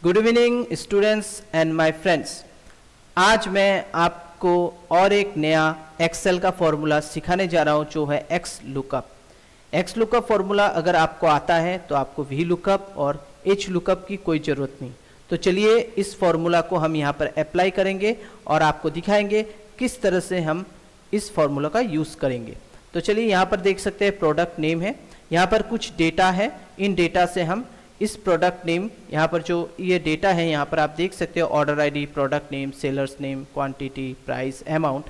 Good evening students and my friends. आज मैं आपको और एक नया एक्सेल का फॉर्मूला सिखाने जा रहा हूं जो है x lookup. X lookup formula अगर आपको आता है तो आपको वी लुकअप और एच लुकअप की कोई ज़रूरत नहीं। तो चलिए इस फॉर्मूला को हम यहाँ पर अप्लाई करेंगे और आपको दिखाएंगे किस तरह से हम इस फॉर्मूला का यूज़ करेंगे। तो चलिए यहाँ पर देख सकते हैं प्रोडक्ट नेम है, यहाँ पर कुछ डेटा है। इन डेटा से हम इस प्रोडक्ट नेम, यहाँ पर जो ये डेटा है यहाँ पर आप देख सकते हो order ID, product name, sellers name, quantity, price, amount.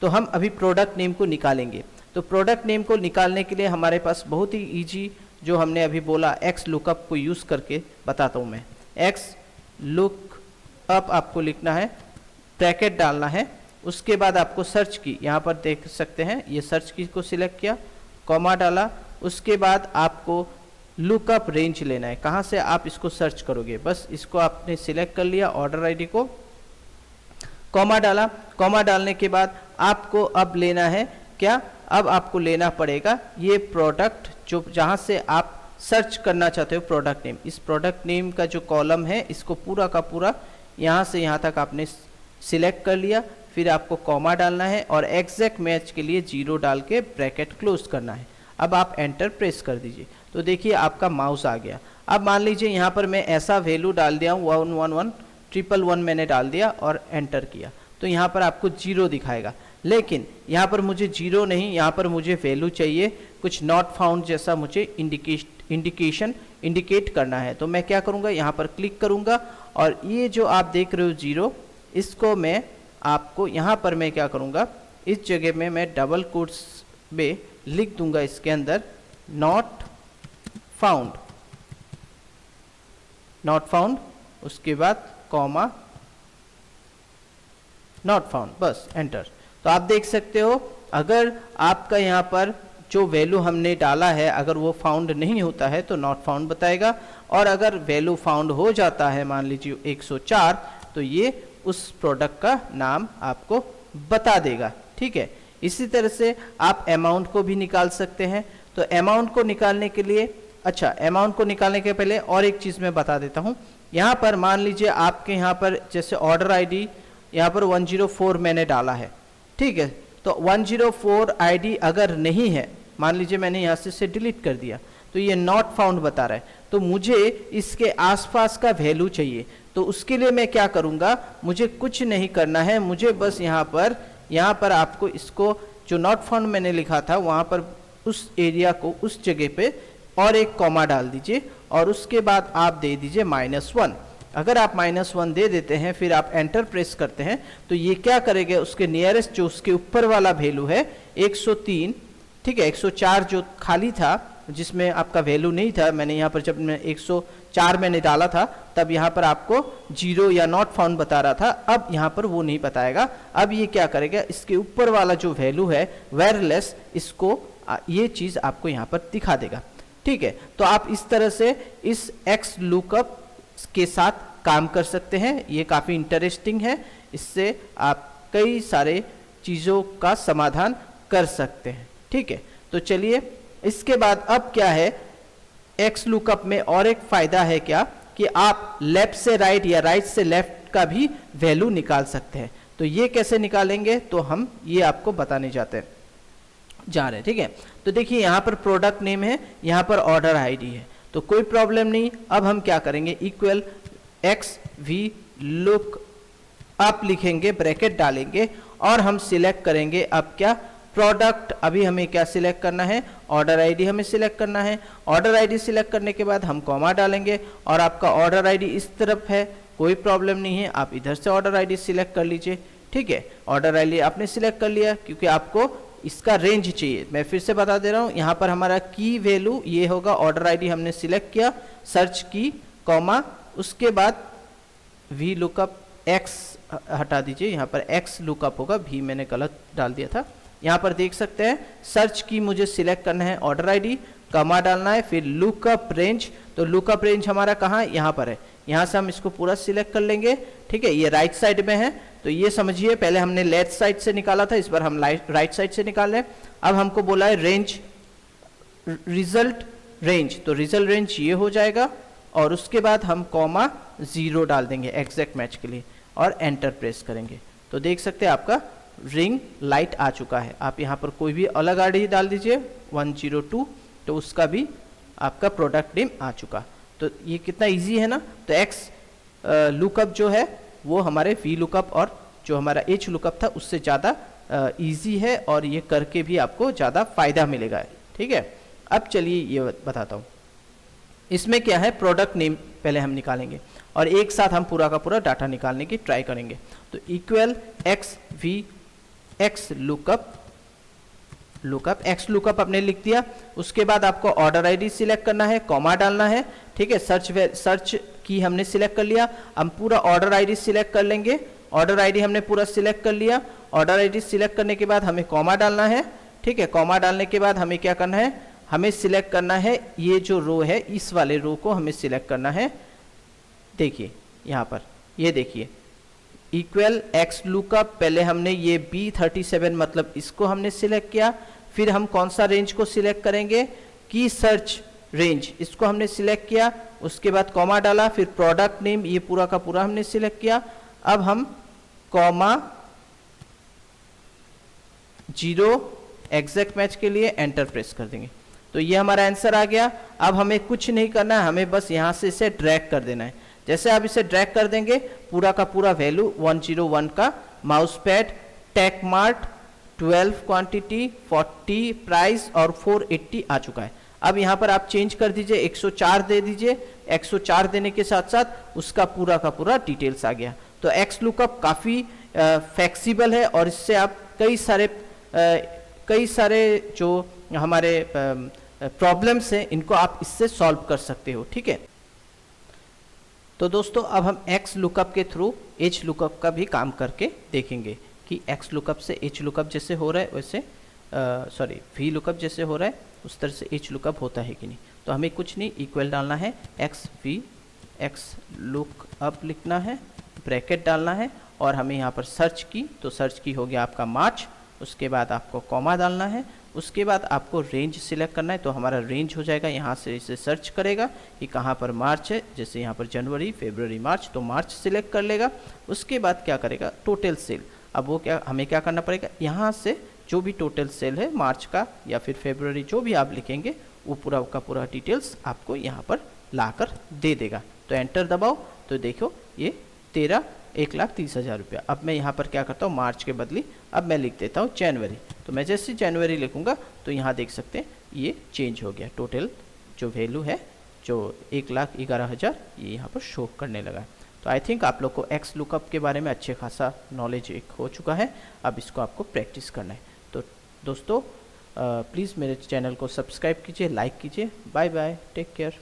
तो हम अभी प्रोडक्ट नेम को निकालेंगे। तो प्रोडक्ट नेम को निकालने के लिए हमारे पास बहुत ही इजी जो हमने अभी बोला एक्स लुकअप को यूज़ करके बताता हूँ मैं। एक्स लुकअप आपको लिखना है, ब्रैकेट डालना है, उसके बाद आपको सर्च की, यहाँ पर देख सकते हैं ये सर्च की को सिलेक्ट किया, कॉमा डाला, उसके बाद आपको लुकअप रेंज लेना है, कहाँ से आप इसको सर्च करोगे। बस इसको आपने सिलेक्ट कर लिया, ऑर्डर आईडी को, कॉमा डाला। कॉमा डालने के बाद आपको अब लेना है क्या, अब आपको लेना पड़ेगा ये प्रोडक्ट जो जहाँ से आप सर्च करना चाहते हो प्रोडक्ट नेम। इस प्रोडक्ट नेम का जो कॉलम है इसको पूरा का पूरा यहाँ से यहाँ तक आपने सिलेक्ट कर लिया। फिर आपको कॉमा डालना है और एग्जैक्ट मैच के लिए 0 डाल के ब्रैकेट क्लोज करना है। अब आप एंटर प्रेस कर दीजिए तो देखिए आपका माउस आ गया। अब मान लीजिए यहाँ पर मैं ऐसा वैल्यू डाल दिया हूँ 111 मैंने डाल दिया और एंटर किया तो यहाँ पर आपको 0 दिखाएगा। लेकिन यहाँ पर मुझे 0 नहीं, यहाँ पर मुझे वैल्यू चाहिए कुछ नॉट फाउंड जैसा, मुझे इंडिकेट करना है। तो मैं क्या करूँगा, यहाँ पर क्लिक करूँगा और ये जो आप देख रहे हो 0, इसको मैं आपको यहाँ पर मैं क्या करूँगा, इस जगह में मैं डबल कोट्स में लिख दूंगा इसके अंदर नॉट फाउंड, उसके बाद कॉमा नॉट फाउंड, बस एंटर। तो आप देख सकते हो अगर आपका यहाँ पर जो वैल्यू हमने डाला है अगर वो फाउंड नहीं होता है तो नॉट फाउंड बताएगा, और अगर वैल्यू फाउंड हो जाता है मान लीजिए 104 तो ये उस प्रोडक्ट का नाम आपको बता देगा। ठीक है, इसी तरह से आप अमाउंट को भी निकाल सकते हैं। तो अमाउंट को निकालने के लिए, अच्छा अमाउंट को निकालने के पहले और एक चीज़ मैं बता देता हूँ। यहाँ पर मान लीजिए आपके यहाँ पर जैसे ऑर्डर आईडी यहाँ पर 104 मैंने डाला है, ठीक है, तो 104 आईडी अगर नहीं है, मान लीजिए मैंने यहाँ से डिलीट कर दिया तो ये नॉट फाउंड बता रहा है। तो मुझे इसके आसपास का वैल्यू चाहिए, तो उसके लिए मैं क्या करूँगा, मुझे कुछ नहीं करना है, मुझे बस यहाँ पर आपको इसको जो नॉट फाउंड मैंने लिखा था वहाँ पर उस एरिया को उस जगह पे और एक कॉमा डाल दीजिए और उसके बाद आप दे दीजिए -1। अगर आप -1 दे देते हैं फिर आप एंटर प्रेस करते हैं तो ये क्या करेगा, उसके नियरेस्ट जो उसके ऊपर वाला वैल्यू है 103, ठीक है, 104 जो खाली था जिसमें आपका वैल्यू नहीं था, मैंने यहाँ पर जब मैं 104 मैंने डाला था तब यहाँ पर आपको 0 या नॉट फाउंड बता रहा था, अब यहाँ पर वो नहीं बताएगा। अब ये क्या करेगा, इसके ऊपर वाला जो वैल्यू है वायरलेस, इसको ये चीज़ आपको यहाँ पर दिखा देगा। ठीक है, तो आप इस तरह से इस एक्स लुकअप के साथ काम कर सकते हैं। ये काफ़ी इंटरेस्टिंग है, इससे आप कई सारे चीज़ों का समाधान कर सकते हैं। ठीक है, तो चलिए इसके बाद अब क्या है, एक्स लुकअप में और एक फ़ायदा है क्या कि आप लेफ्ट से राइट या राइट से लेफ्ट का भी वैल्यू निकाल सकते हैं। तो ये कैसे निकालेंगे तो हम ये आपको बताने जा रहे हैं। ठीक है, तो देखिए यहाँ पर प्रोडक्ट नेम है, यहाँ पर ऑर्डर आईडी है, तो कोई प्रॉब्लम नहीं। अब हम क्या करेंगे, equal X V look up लिखेंगे, ब्रैकेट डालेंगे और हम सिलेक्ट करेंगे अब क्या, प्रोडक्ट। अभी हमें क्या सिलेक्ट करना है, ऑर्डर आईडी हमें सिलेक्ट करना है। ऑर्डर आईडी सिलेक्ट करने के बाद हम कॉमा डालेंगे और आपका ऑर्डर आईडी इस तरफ है, कोई प्रॉब्लम नहीं है, आप इधर से ऑर्डर आईडी सिलेक्ट कर लीजिए। ठीक है, ऑर्डर आईडी आपने सिलेक्ट कर लिया क्योंकि आपको इसका रेंज चाहिए। मैं फिर से बता दे रहा हूँ, यहाँ पर हमारा की वैल्यू ये होगा, ऑर्डर आईडी हमने सिलेक्ट किया, सर्च की, कॉमा, उसके बाद वी लुकअप एक्स हटा दीजिए, यहाँ पर एक्स लुकअप होगा, भी मैंने गलत डाल दिया था। यहाँ पर देख सकते हैं सर्च की मुझे सिलेक्ट करना है, ऑर्डर आईडी, कॉमा डालना है, फिर लुकअप रेंज। तो लुकअप रेंज हमारा कहाँ, यहाँ पर है, यहाँ से हम इसको पूरा सिलेक्ट कर लेंगे। ठीक है, ये राइट साइड में है, तो ये समझिए पहले हमने लेफ्ट साइड से निकाला था, इस बार हम राइट साइड से निकाल रहे हैं। अब हमको बोला है रेंज, रिजल्ट रेंज, तो रिजल्ट रेंज ये हो जाएगा। और उसके बाद हम कॉमा 0 डाल देंगे एग्जैक्ट मैच के लिए और एंटर प्रेस करेंगे। तो देख सकते हैं आपका रिंग लाइट आ चुका है। आप यहाँ पर कोई भी अलग आईडी डाल दीजिए 102, तो उसका भी आपका प्रोडक्ट नेम आ चुका। तो ये कितना इजी है ना। तो एक्स लुकअप जो है वो हमारे वी लुकअप और जो हमारा एच लुकअप था उससे ज़्यादा इजी है, और ये करके भी आपको ज़्यादा फायदा मिलेगा। ठीक है, अब चलिए ये बताता हूँ। इसमें क्या है, प्रोडक्ट नेम पहले हम निकालेंगे और एक साथ हम पूरा का पूरा डाटा निकालने की ट्राई करेंगे। तो equal X V X lookup X lookup आपने लिख दिया। उसके बाद आपको ऑर्डर आईडी सिलेक्ट करना है, कॉमा डालना है। ठीक है, सर्च की हमने सिलेक्ट कर लिया। हम पूरा ऑर्डर आईडी सिलेक्ट कर लेंगे। ऑर्डर आईडी हमने पूरा सिलेक्ट कर लिया। ऑर्डर आईडी सिलेक्ट करने के बाद हमें कॉमा डालना है। ठीक है, कॉमा डालने के बाद हमें क्या करना है, हमें सिलेक्ट करना है ये जो रो है, इस वाले रो को हमें सिलेक्ट करना है। देखिए यहाँ पर, ये देखिए इक्वल एक्स लुकअप, पहले हमने ये B37 मतलब इसको हमने सिलेक्ट किया। फिर हम कौन सा रेंज को सिलेक्ट करेंगे, की सर्च रेंज, इसको हमने सिलेक्ट किया। उसके बाद कॉमा डाला, फिर प्रोडक्ट नेम, ये पूरा का पूरा हमने सिलेक्ट किया। अब हम कॉमा 0 एग्जैक्ट मैच के लिए एंटर प्रेस कर देंगे। तो ये हमारा आंसर आ गया। अब हमें कुछ नहीं करना है, हमें बस यहाँ से इसे ड्रैग कर देना है। जैसे आप इसे ड्रैग कर देंगे, पूरा का पूरा वैल्यू 101 का mouse pad tag mart 12 quantity 40 price और 480 आ चुका है। अब यहाँ पर आप चेंज कर दीजिए, 104 दे दीजिए। 104 देने के साथ साथ उसका पूरा का पूरा डिटेल्स आ गया। तो एक्स लुकअप काफ़ी फ्लेक्सिबल है और इससे आप कई सारे जो हमारे प्रॉब्लम्स हैं इनको आप इससे सॉल्व कर सकते हो। ठीक है, तो दोस्तों अब हम एक्स लुकअप के थ्रू एच लुकअप का भी काम करके देखेंगे कि एक्स लुकअप से एच लुकअप जैसे हो रहा है वैसे वी लुकअप जैसे हो रहा है उस तरह से एच लुकअप होता है कि नहीं। तो हमें कुछ नहीं, इक्वल डालना है एक्स वी एक्स लुकअप लिखना है, ब्रैकेट डालना है और हमें यहाँ पर सर्च की, तो सर्च की हो गया आपका मार्च। उसके बाद आपको कॉमा डालना है। उसके बाद आपको रेंज सिलेक्ट करना है, तो हमारा रेंज हो जाएगा, यहाँ से इसे सर्च करेगा कि कहाँ पर मार्च है। जैसे यहाँ पर जनवरी फरवरी मार्च, तो मार्च सिलेक्ट कर लेगा। उसके बाद क्या करेगा, टोटल सेल। अब वो हमें क्या करना पड़ेगा, यहाँ से जो भी टोटल सेल है मार्च का या फिर फरवरी, जो भी आप लिखेंगे वो पूरा का पूरा डिटेल्स आपको यहाँ पर ला कर दे देगा। तो एंटर दबाओ, तो देखो ये 1,30,000 रुपया। अब मैं यहाँ पर क्या करता हूँ, मार्च के बदले अब मैं लिख देता हूँ जनवरी। तो मैं जैसे जनवरी लिखूँगा तो यहाँ देख सकते हैं ये चेंज हो गया। टोटल जो वैल्यू है जो 1,11,000 ये यहाँ पर शो करने लगा है। तो आई थिंक आप लोग को एक्स लुकअप के बारे में अच्छे खासा नॉलेज एक हो चुका है। अब इसको आपको प्रैक्टिस करना है। तो दोस्तों प्लीज़ मेरे चैनल को सब्सक्राइब कीजिए, लाइक कीजिए। Bye bye, take care.